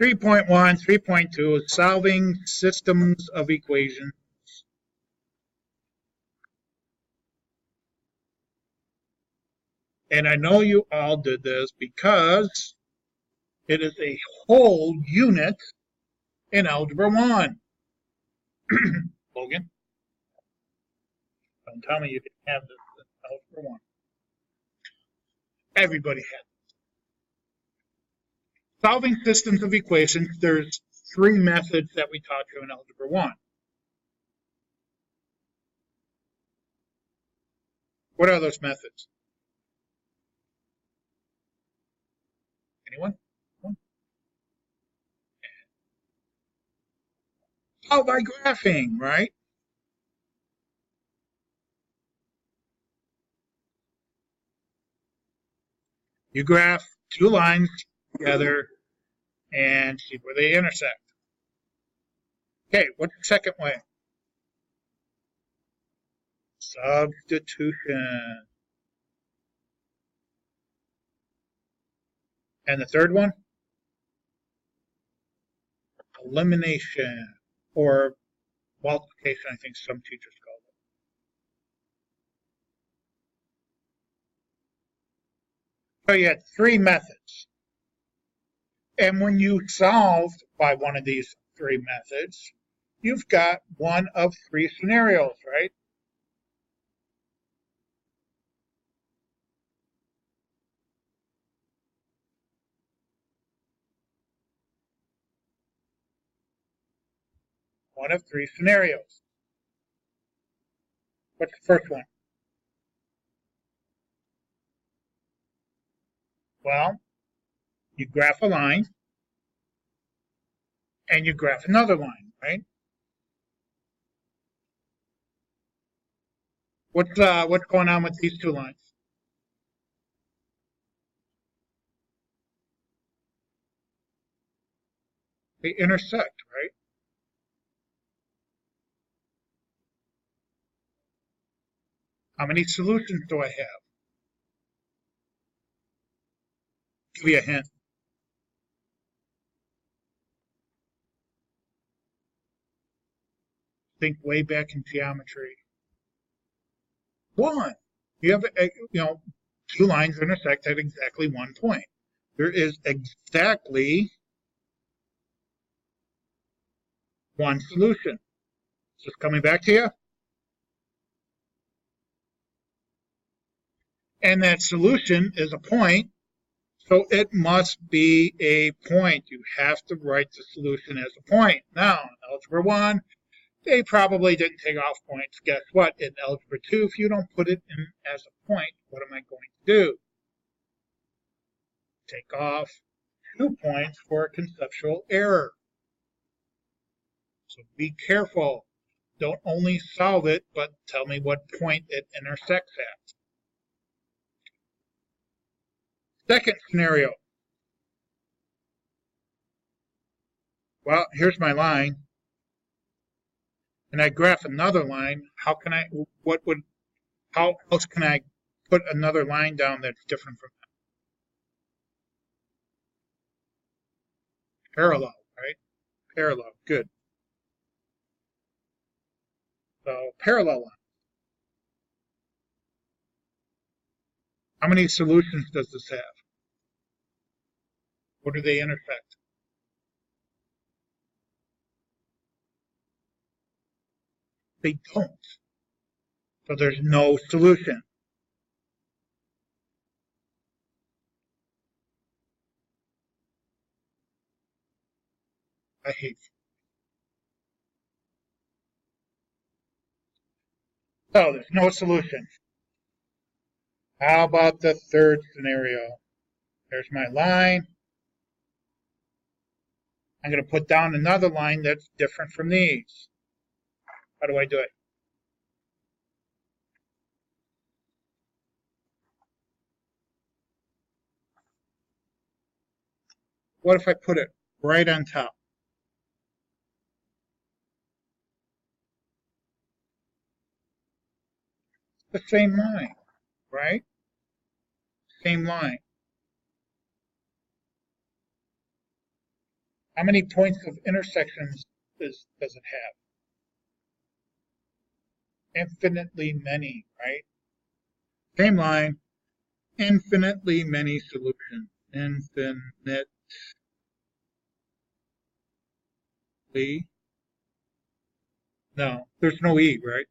3.1, 3.2 is solving systems of equations. And I know you all did this because it is a whole unit in Algebra 1. Logan, don't tell me you didn't have this in Algebra 1. Everybody had it. Solving systems of equations, there's 3 methods that we taught you in Algebra 1. What are those methods? Anyone? Oh, by graphing, right? You graph 2 lines together and see where they intersect. Okay, what's the second way? Substitution. And the third one? Elimination, or multiplication, I think some teachers call it. So you had 3 methods. And when you solved by one of these 3 methods, you've got one of 3 scenarios, right? One of 3 scenarios. What's the first one? Well, you graph a line and you graph another line, right? What's going on with these 2 lines? They intersect, right? How many solutions do I have? Give me a hint. Think way back in geometry. 1. You have, 2 lines intersect at exactly 1 point. There is exactly 1 solution. Is this coming back to you? And that solution is a point, so it must be a point. You have to write the solution as a point. Now, in Algebra 1, they probably didn't take off points. Guess what? In Algebra 2, if you don't put it in as a point, what am I going to do? Take off 2 points for a conceptual error. So be careful. Don't only solve it, but tell me what point it intersects at. Second scenario. Well, here's my line. And I graph another line. How else can I put another line down that's different from that? Parallel, right? Parallel, good. So parallel line. How many solutions does this have? What do they intersect? They don't. So there's no solution. I hate it. So there's no solution. How about the third scenario? There's my line. I'm going to put down another line that's different from these. How do I do it? What if I put it right on top? The same line, right? Same line. How many points of intersections does it have? Infinitely many, right? Same line, infinitely many solutions. Infinitely. No, there's no E, right?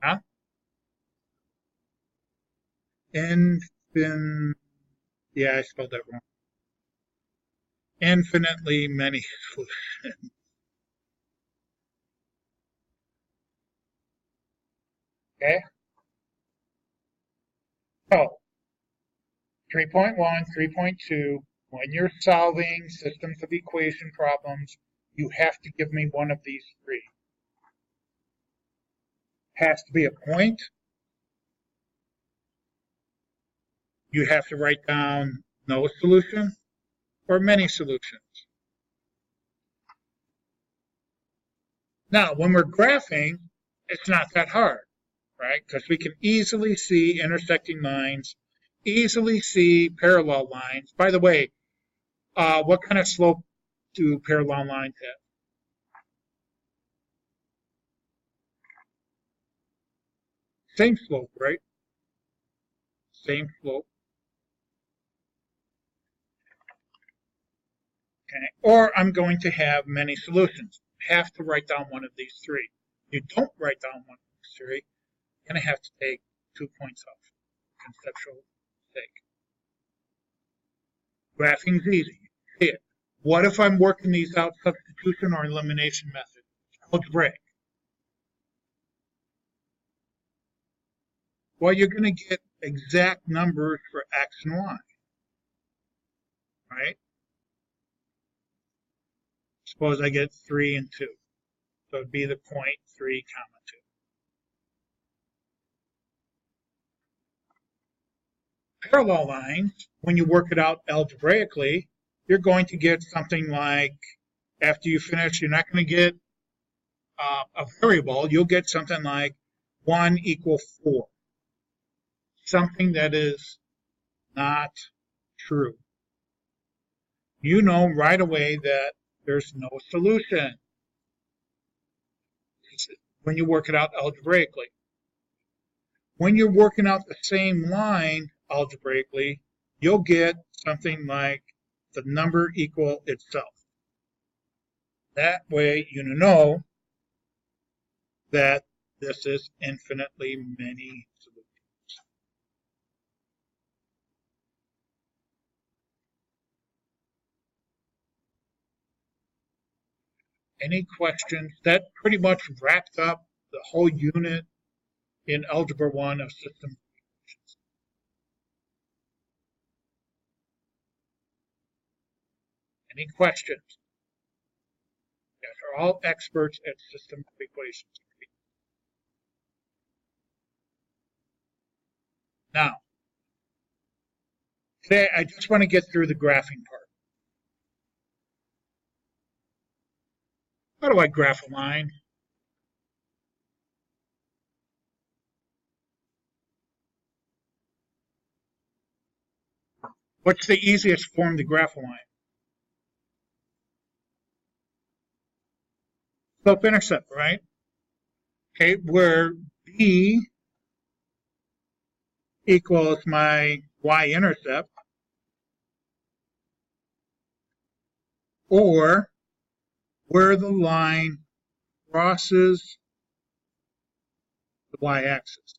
Huh? Yeah, I spelled that wrong. Infinitely many solutions. Okay? So, 3.1, 3.2, when you're solving systems of equation problems, you have to give me one of these three. Has to be a point. You have to write down no solution or many solutions. Now, when we're graphing, it's not that hard, right? Because we can easily see intersecting lines, easily see parallel lines. By the way, what kind of slope do parallel lines have? Same slope, right? Same slope. Okay. Or I'm going to have many solutions. You have to write down one of these three. If you don't write down one of these three, you're going to have to take 2 points off. Conceptual mistake. Graphing's easy. See it. What if I'm working these out substitution or elimination methods? Algebraic. Well, you're going to get exact numbers for x and y, right? Suppose I get 3 and 2. So it'd be the point 3, 2. Parallel lines, when you work it out algebraically, you're going to get something like, after you finish, you're not going to get a variable, you'll get something like 1 equals 4. Something that is not true. You know right away that there's no solution when you work it out algebraically. When you're working out the same line algebraically, you'll get something like the number equal itself. That way you know that this is infinitely many solutions. Any questions? That pretty much wraps up the whole unit in Algebra 1 of system equations. Any questions? You guys are all experts at system equations. Now, today I just want to get through the graphing part. How do I graph a line? What's the easiest form to graph a line? Slope-intercept, right? Okay, where B equals my y-intercept, or where the line crosses the y-axis.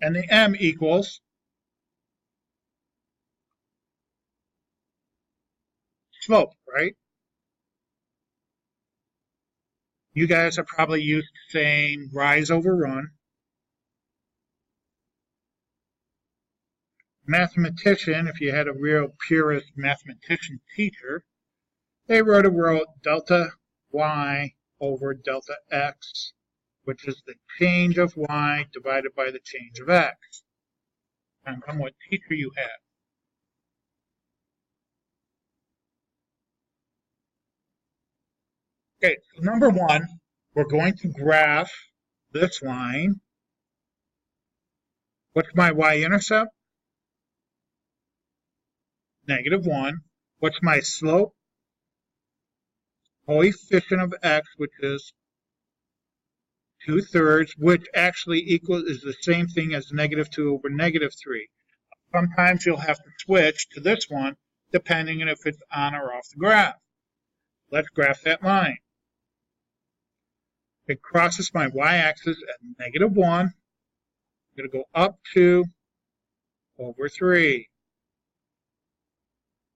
And the M equals slope, right? You guys are probably used to saying rise over run. Mathematician, if you had a real purist mathematician teacher, they wrote delta y over delta x, which is the change of y divided by the change of x. Depends on what teacher you have. Okay, so number one, we're going to graph this line What's my y-intercept? -1. What's my slope? Coefficient of x, which is 2/3, which actually is the same thing as -2 over -3. Sometimes you'll have to switch to this one depending on if it's on or off the graph. Let's graph that line. It crosses my y-axis at -1. I'm going to go up 2 over 3.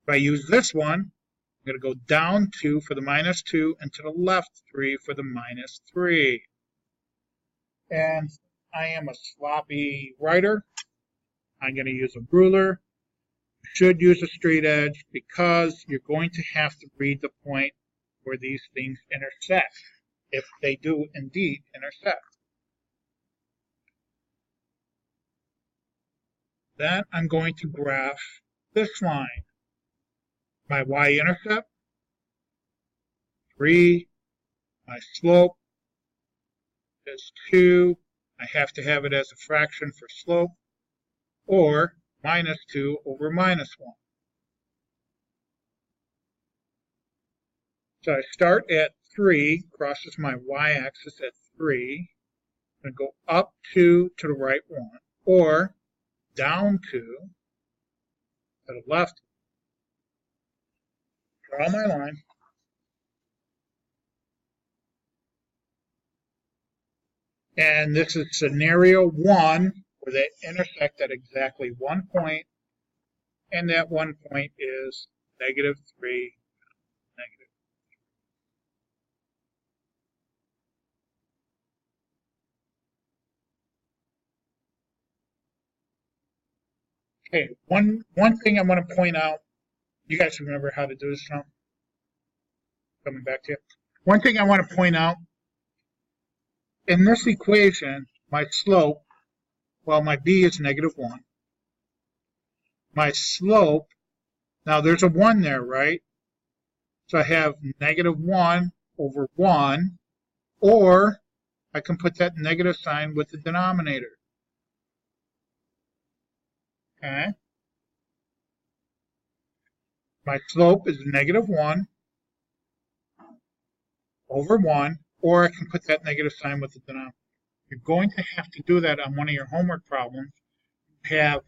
If I use this one, I'm going to go down 2 for the -2 and to the left 3 for the -3. And I am a sloppy writer. I'm going to use a ruler. You should use a straight edge because you're going to have to read the point where these things intersect, if they do indeed intersect. Then I'm going to graph this line. My y-intercept, 3. My slope is 2. I have to have it as a fraction for slope, or -2 over -1. So I start at 3, crosses my y-axis at 3, and go up 2 to the right 1, or down 2 to the left. Draw my line. And this is scenario 1, where they intersect at exactly 1 point, and that 1 point is -3, negative. Okay, one thing I want to point out, you guys remember how to do this now? Coming back to you. One thing I want to point out, in this equation, my slope, well, my b is -1. My slope, now there's a 1 there, right? So I have -1 over 1, or I can put that negative sign with the denominator. Okay? My slope is -1 over 1, or I can put that negative sign with the denominator. You're going to have to do that on one of your homework problems. You have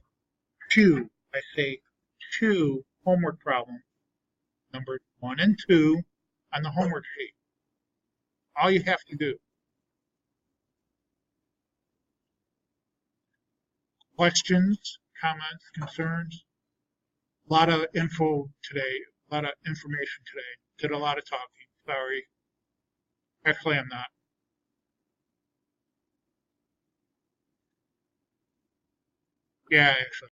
2, I say 2 homework problems, numbered 1 and 2, on the homework sheet. All you have to do. Questions, comments, concerns? A lot of info today, a lot of information today. Did a lot of talking, sorry. Actually, I'm not. Yeah, actually.